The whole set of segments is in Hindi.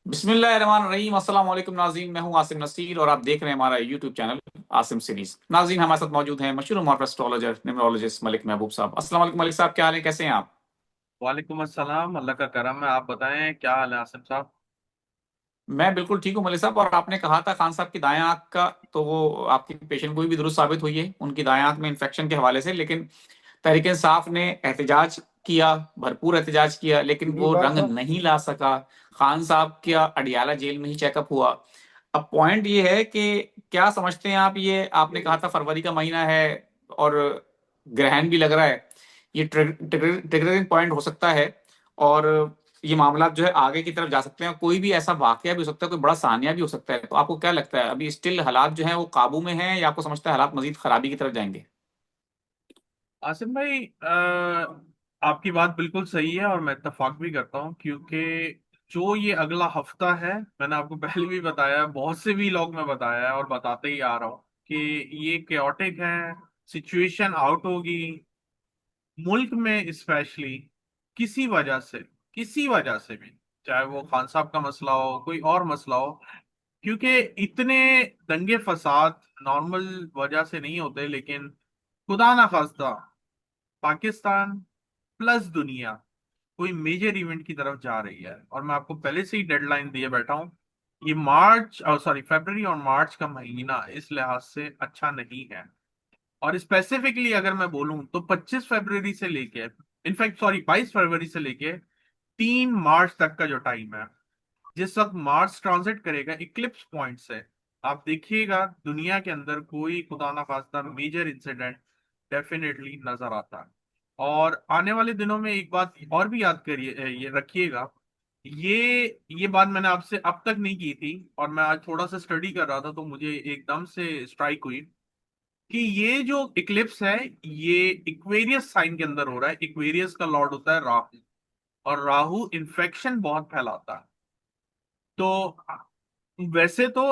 बिस्मिल्लाहिर्रहमानिर्रहीम। अस्सलाम वालेकुम नाज़रीन, मैं हूं आसिम नसीर और आप देख रहे हैं हमारा यूट्यूब चैनल आसिम सीरीज। नाज़रीन, हमारे साथ मौजूद हैं मशहूर मार्फ एस्ट्रोलॉजर न्यूमरोलॉजिस्ट मलिक महबूब साहब। अस्सलाम वालेकुम मलिक साहब, क्या हाल है, कैसे हैं आप? वालेकुम अस्सलाम। अल्लाह का करम है। आप बताएं क्या हाल है आसिम साहब। मैं बिल्कुल ठीक हूं मलिक साहब। और आपने कहा था खान साहब की दाएं आंख का, तो वो आपकी पेशेंट को भी दुरुस्त साबित हुई है उनकी दाएं आंख में इन्फेक्शन के हवाले से। लेकिन तहरीक इंसाफ ने एहतजाज किया, भरपूर एहतजाज किया, लेकिन जी वो बात रंग साहब। नहीं ला सका। खान साहब का अडियाला जेल में ही चेकअप हुआ। अब पॉइंट ये है कि क्या समझते हैं आप, ये आपने कहा था फरवरी का महीना है और ग्रहण भी लग रहा है, ये ट्रिगरिंग पॉइंट हो सकता है और ये मामला जो है आगे की तरफ जा सकते हैं। कोई भी ऐसा वाकया भी हो सकता है, कोई बड़ा सानिया भी हो सकता है। तो आपको क्या लगता है, अभी स्टिल हालात जो है वो काबू में है या आपको समझता है हालात मजीद खराबी की तरफ जाएंगे? आसिम भाई, आपकी बात बिल्कुल सही है और मैं इत्तेफाक भी करता हूँ, क्योंकि जो ये अगला हफ्ता है, मैंने आपको पहले भी बताया है, बहुत से भी लोग मैं बताया है और बताते ही आ रहा हूँ कि ये केओटिक है। सिचुएशन आउट होगी मुल्क में, स्पेशली किसी वजह से भी, चाहे वो खान साहब का मसला हो, कोई और मसला हो। क्योंकि इतने दंगे फसाद नॉर्मल वजह से नहीं होते, लेकिन खुदा ना खास्ता पाकिस्तान प्लस दुनिया कोई मेजर इवेंट की तरफ जा रही है, और मैं आपको पहले से ही डेडलाइन दिए बैठा हूं। ये मार्च और सॉरी फरवरी और मार्च का महीना इस लिहाज से अच्छा नहीं है। और स्पेसिफिकली अगर मैं बोलूं तो 25 फरवरी से लेके, इनफैक्ट सॉरी 22 फरवरी से लेके 3 मार्च तक का जो टाइम है, जिस वक्त मार्स ट्रांजिट करेगा इक्लिप्स पॉइंट से, आप देखिएगा दुनिया के अंदर कोई खुदा ना खास्ता मेजर इंसिडेंट डेफिनेटली नजर आता है। और आने वाले दिनों में एक बात और भी याद करिए, ये रखिएगा। ये बात मैंने आपसे अब तक नहीं की थी, और मैं आज थोड़ा सा स्टडी कर रहा था तो मुझे एकदम से स्ट्राइक हुई कि ये जो इक्लिप्स है, ये इक्वेरियस साइन के अंदर हो रहा है। इक्वेरियस का लॉर्ड होता है राहु, और राहु इन्फेक्शन बहुत फैलाता है। तो वैसे तो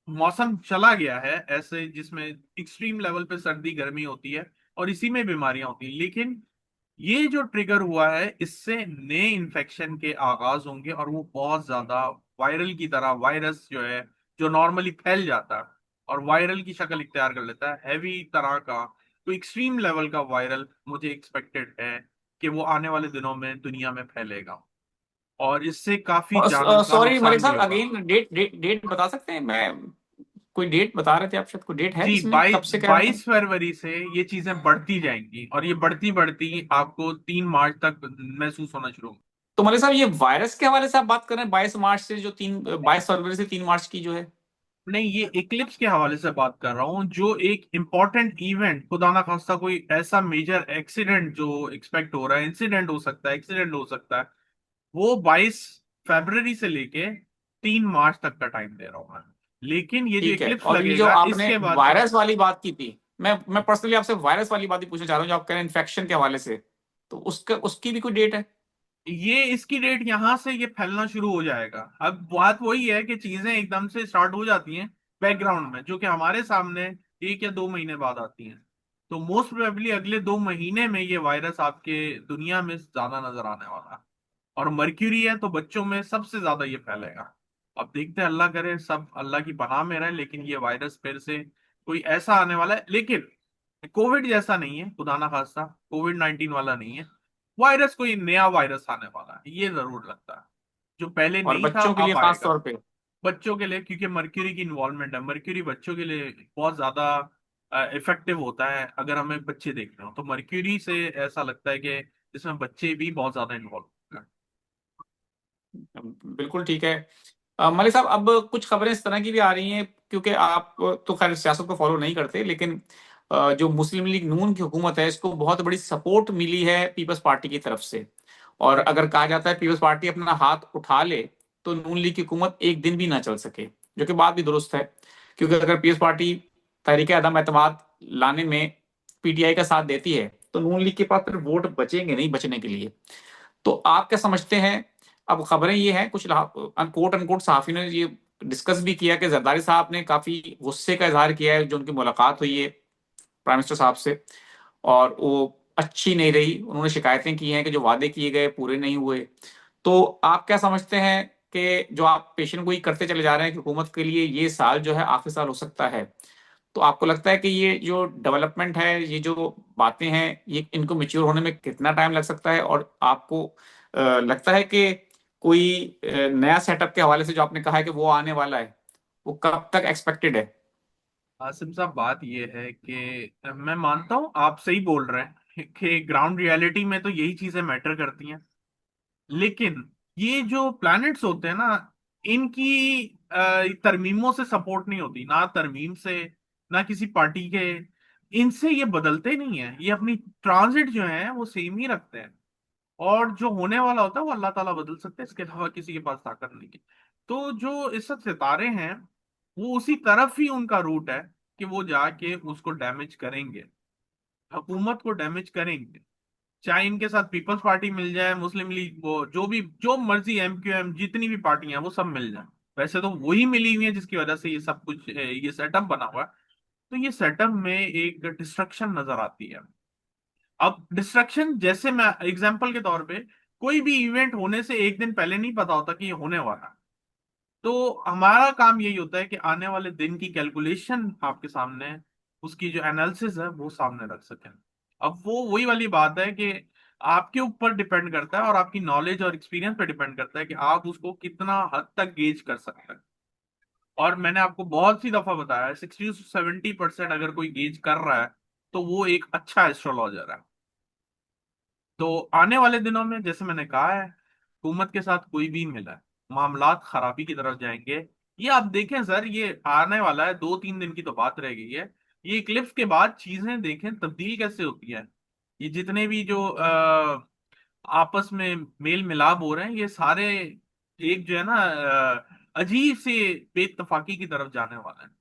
मौसम चला गया है ऐसे जिसमें एक्सट्रीम लेवल पे सर्दी गर्मी होती है और इसी में बीमारियां होती हैं, लेकिन ये जो ट्रिगर हुआ है, इससे नए इन्फेक्शन के आगाज होंगे, और वो बहुत ज्यादा वायरल की तरह, वायरस जो है जो नॉर्मली फैल जाता है और वायरल की शक्ल इख्तियार कर लेता है, हैवी तरह का, तो एक्सट्रीम लेवल का वायरल मुझे एक्सपेक्टेड है कि वो आने वाले दिनों में दुनिया में फैलेगा, और इससे काफी जानों का सॉरी मलिक नुकसान भी साहब, होगा। अगेन डेट बता सकते हैं? मैं कोई डेट बता रहे थे आप, शायद कोई डेट है जी, इसमें, कब बाईस से कह रहे थे? 22 फरवरी से ये चीजें बढ़ती जाएंगी, और ये बढ़ती बढ़ती आपको 3 मार्च तक महसूस होना शुरू होगा। तो मलिक साहब, ये वायरस के हवाले से आप बात कर रहे हैं 22 मार्च से, जो 22 फरवरी से 3 मार्च की जो है? नहीं, ये इक्लिप्स के हवाले से बात कर रहा हूँ, जो एक इम्पोर्टेंट इवेंट, खुदा ना खास्ता कोई ऐसा मेजर एक्सीडेंट जो एक्सपेक्ट हो रहा है, इंसिडेंट हो सकता है, एक्सीडेंट हो सकता है, वो 22 फरवरी से लेके 3 मार्च तक का टाइम दे रहा हूँ मैं। लेकिन ये जो ठीक है। इक्लिप्स और ये जो लगेगा आपने इसके बाद से, वायरस वाली बात की थी, मैं पर्सनली आपसे वायरस वाली बात ही पूछना चाह रहा हूँ, जो आप कह रहे हैं इन्फेक्शन के हवाले से, तो उसका उसकी भी कोई डेट है? ये इसकी डेट यहां से ये फैलना शुरू हो जाएगा। अब बात वही है कि चीजें एकदम से स्टार्ट हो जाती हैं बैकग्राउंड में, जो कि हमारे सामने 1 या 2 महीने बाद आती हैं। तो मोस्ट प्रोबेबली अगले 2 महीने में ये वायरस आपके दुनिया में ज्यादा नजर आने वाला है। और मर्क्यूरी है तो बच्चों में सबसे ज्यादा ये फैलेगा। अब देखते हैं, अल्लाह करे सब अल्लाह की पनाह में रहे, लेकिन ये वायरस फिर से कोई ऐसा आने वाला है, लेकिन कोविड जैसा नहीं है, खुदा ना खास्ता कोविड 19 वाला नहीं है। वायरस, कोई नया वायरस आने वाला है, ये जरूर लगता है, जो पहले और नहीं था बच्चों के लिए अब खास आएगा। तौर पे? बच्चों के लिए, क्योंकि मर्क्यूरी की इन्वॉल्वमेंट है, मर्क्यूरी बच्चों के लिए बहुत ज्यादा इफेक्टिव होता है। अगर हमें बच्चे देख रहे हो तो मर्क्यूरी से ऐसा लगता है कि इसमें बच्चे भी बहुत ज्यादा इन्वॉल्व हैं। बिल्कुल ठीक है। मलिक साहब, अब कुछ खबरें इस तरह की भी आ रही हैं, क्योंकि आप तो खैर सियासत को फॉलो नहीं करते, लेकिन जो मुस्लिम लीग नून की हुकूमत है, इसको बहुत बड़ी सपोर्ट मिली है पीपल्स पार्टी की तरफ से। और अगर कहा जाता है पीपल्स पार्टी अपना हाथ उठा ले तो नून लीग की हुकूमत एक दिन भी ना चल सके, जो कि बात भी दुरुस्त है। क्योंकि अगर पीपल्स पार्टी तहरीक अदम एतमाद लाने में पीटीआई का साथ देती है, तो नून लीग के पास फिर वोट बचेंगे नहीं बचने के लिए। तो आप क्या समझते हैं? अब खबरें ये हैं, कुछ अनकोट अनकोट सहाफी ने ये डिस्कस भी किया कि जरदारी साहब ने काफी गुस्से का इजहार किया है जो उनकी मुलाकात हुई है प्राइम मिनिस्टर साहब से, और वो अच्छी नहीं रही। उन्होंने शिकायतें की हैं कि जो वादे किए गए पूरे नहीं हुए। तो आप क्या समझते हैं के जो आप पेशेंट गोई करते चले जा रहे हैं कि हुकूमत के लिए ये साल जो है आखिरी साल हो सकता है, तो आपको लगता है कि ये जो डेवलपमेंट है, ये जो बातें हैं, ये इनको मैच्योर होने में कितना टाइम लग सकता है? और आपको लगता है कि कोई नया सेटअप के हवाले से जो आपने कहा है कि वो आने वाला है, वो कब तक एक्सपेक्टेड है? आसिम साहब, बात ये है कि मैं मानता हूँ आप सही बोल रहे हैं कि ग्राउंड रियलिटी में तो यही चीजें मैटर करती हैं। लेकिन ये जो प्लैनेट्स होते हैं ना, इनकी तरमीमों से सपोर्ट नहीं होती, ना तरमीम से, ना किसी पार्टी के। इनसे ये बदलते नहीं है, ये अपनी ट्रांजिट जो है वो सेम ही रखते हैं। और जो होने वाला होता है वो अल्लाह ताला बदल सकते हैं, इसके अलावा किसी के पास ताकत नहीं है। तो जो इस वक्त सितारे हैं, वो उसी तरफ ही उनका रूट है कि वो जाके उसको डैमेज करेंगे, हुकूमत को डैमेज करेंगे। चाहे इनके साथ पीपल्स पार्टी मिल जाए, मुस्लिम लीग, वो जो भी, जो मर्जी, MQM, जितनी भी पार्टियां हैं वो सब मिल जाए। वैसे तो वही मिली हुई है जिसकी वजह से ये सब कुछ, ये सेटअप बना हुआ है। तो ये सेटअप में एक डिस्ट्रक्शन नजर आती है। अब डिस्ट्रक्शन, जैसे मैं एग्जांपल के तौर पे, कोई भी इवेंट होने से एक दिन पहले नहीं पता होता कि ये होने वाला है। तो हमारा काम यही होता है कि आने वाले दिन की कैलकुलेशन आपके सामने, उसकी जो एनालिसिस है वो सामने रख सकें। अब वो वही वाली बात है कि आपके ऊपर डिपेंड करता है और आपकी नॉलेज और एक्सपीरियंस पे डिपेंड करता है कि आप उसको कितना हद तक गेज कर सकते हैं। और मैंने आपको बहुत सी दफा बताया है, 60 से 70% अगर कोई गेज कर रहा है तो वो एक अच्छा एस्ट्रोलॉजर है। तो आने वाले दिनों में, जैसे मैंने कहा है, हुकूमत के साथ कोई भी मिला है, मामलात खराबी की तरफ जाएंगे। ये आप देखें सर, ये आने वाला है, 2-3 दिन की तो बात रह गई है। ये इक्लिप्स के बाद चीजें देखें तब्दील कैसे होती है। ये जितने भी जो आपस में मेल मिलाप हो रहे हैं, ये सारे एक जो है ना, अजीब से बेइत्तफाकी की तरफ जाने वाले हैं।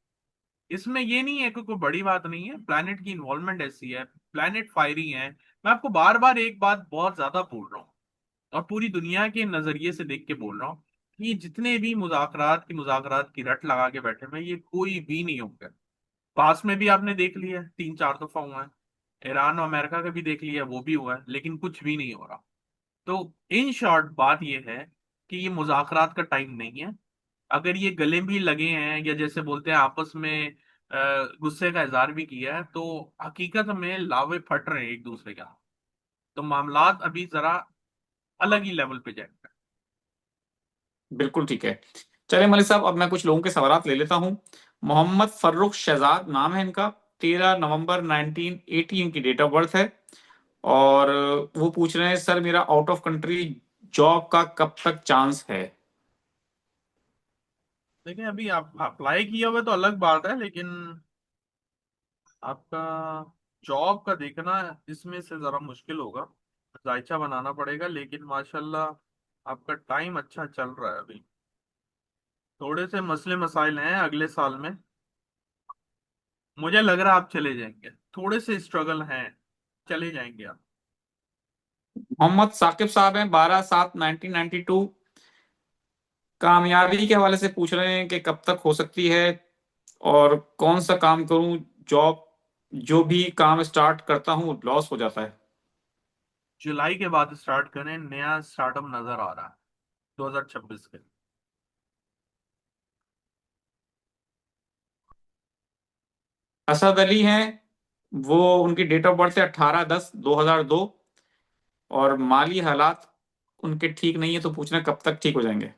इसमें ये नहीं है कि कोई बड़ी बात नहीं है, प्लैनेट की इन्वॉल्वमेंट ऐसी है, प्लैनेट फायरी है। मैं आपको बार बार एक बात बहुत ज्यादा बोल रहा हूँ, और पूरी दुनिया के नजरिए से देख के बोल रहा हूँ, कि ये जितने भी मुज़ाकरात की रट लगा के बैठे हुए हैं, ये कोई भी नहीं होंगे। पास में भी आपने देख लिया है, 3-4 दफा हुआ है। ईरान और अमेरिका का भी देख लिया, वो भी हुआ है, लेकिन कुछ भी नहीं हो रहा। तो इन शॉर्ट बात यह है कि ये मुज़ाकरात का टाइम नहीं है। अगर ये गले भी लगे हैं, या जैसे बोलते हैं आपस में गुस्से का इजहार भी किया है, तो हकीकत में लावे फट रहे हैं एक दूसरे का। तो मामलात अभी जरा अलग ही लेवल पे जाएंगे। बिल्कुल ठीक है। चलिए मलिक साहब, अब मैं कुछ लोगों के सवालात ले लेता हूँ। मोहम्मद फर्रुख शहजाद नाम है इनका। 13 नवंबर 1980 इनकी डेट ऑफ बर्थ है। और वो पूछ रहे हैं, सर मेरा आउट ऑफ कंट्री जॉब का कब तक चांस है? देखिए, अभी आप अप्लाई किया हुआ तो अलग बात है, लेकिन आपका जॉब का देखना इसमें से जरा मुश्किल होगा, जायचा बनाना पड़ेगा। लेकिन माशाल्लाह आपका टाइम अच्छा चल रहा है अभी। थोड़े से मसले मसाइल हैं अगले साल में, मुझे लग रहा है आप चले जाएंगे। थोड़े से स्ट्रगल हैं, चले जाएंगे आप। मोहम्मद साकिब साहब हैं, 12/7/1992। कामयाबी के हवाले से पूछ रहे हैं कि कब तक हो सकती है, और कौन सा काम करूं? जॉब, जो भी काम स्टार्ट करता हूं लॉस हो जाता है। जुलाई के बाद स्टार्ट करें, नया स्टार्टअप नजर आ रहा है 2026 के। असद अली हैं, वो उनकी डेट ऑफ बर्थ है 18/10/2002। और माली हालात उनके ठीक नहीं है, तो पूछ रहे हैं कब तक ठीक हो जाएंगे।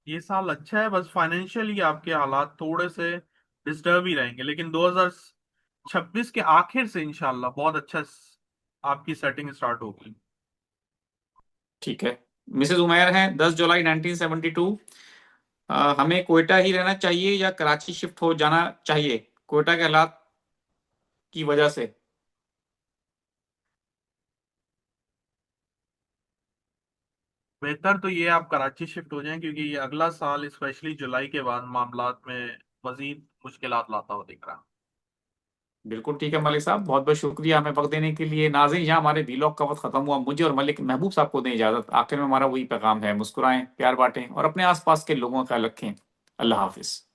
ये साल अच्छा है, बस फाइनेंशियली आपके हालात थोड़े से डिस्टर्ब ही रहेंगे, लेकिन 2026 के आखिर से इंशाल्लाह बहुत अच्छा आपकी सेटिंग स्टार्ट होगी। ठीक है। मिसेज उमैर हैं, 10 जुलाई 1972। हमें कोयटा ही रहना चाहिए या कराची शिफ्ट हो जाना चाहिए, कोयटा के हालात की वजह से? बेहतर तो ये आप कराची शिफ्ट हो जाएं, क्योंकि ये अगला साल स्पेशली जुलाई के बाद मामलात में मजीद मुश्किलात लाता हुआ दिख रहा है। बिल्कुल ठीक है मलिक साहब, बहुत बहुत शुक्रिया हमें वक्त देने के लिए। नाज़रीन, यहाँ हमारे वीलॉग का वक्त खत्म हुआ। मुझे और मलिक महबूब साहब को दें इजाजत। आखिर में हमारा वही पैगाम है, मुस्कुराएं, प्यार बांटें और अपने आसपास के लोगों का ख्याल रखें। अल्लाह हाफिज।